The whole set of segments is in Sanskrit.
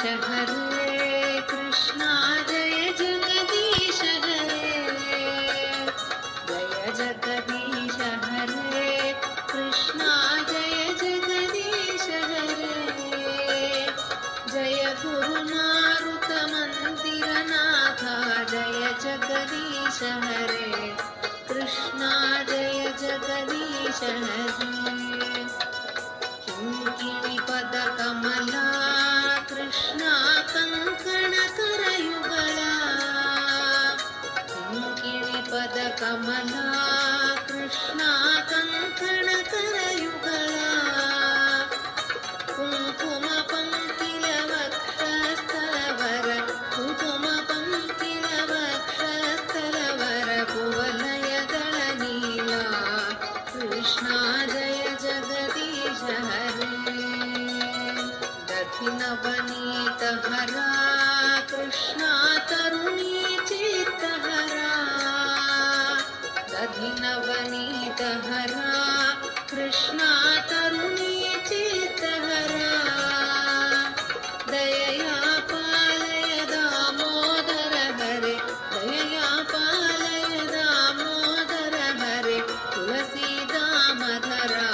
हरे कृष्णा जय जगदीश हरे जय जगदीश हरे कृष्णा जय जगदीश हरे जय गुरुमारुत मंदिरनाथ जय जगदीश हरे कृष्णा जय जगदीश हरे किङ्किणी पद कमला कृष्णा कंकण करयुगला किङ्किणी पद कमला कृष्णा कंकण करयुगला कुंकुम पंकिल वक्षस्थलवर कुंकुम पंकिल वक्षस्थलवर कुवलयदल नीला कृष्णा जय जगदीश हरे दधिनवनीत हरा कृष्णा तरुणी चित्तहरा दधिनवनीत हरा कृष्णा तरुणी चित्तहरा दयया पालय दामोदर हरे दयया पालय दामोदर हरे तुलसी दामधरा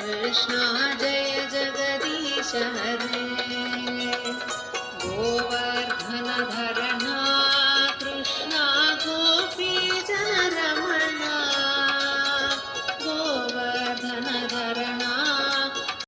कृष्णा जय जगदीश हरे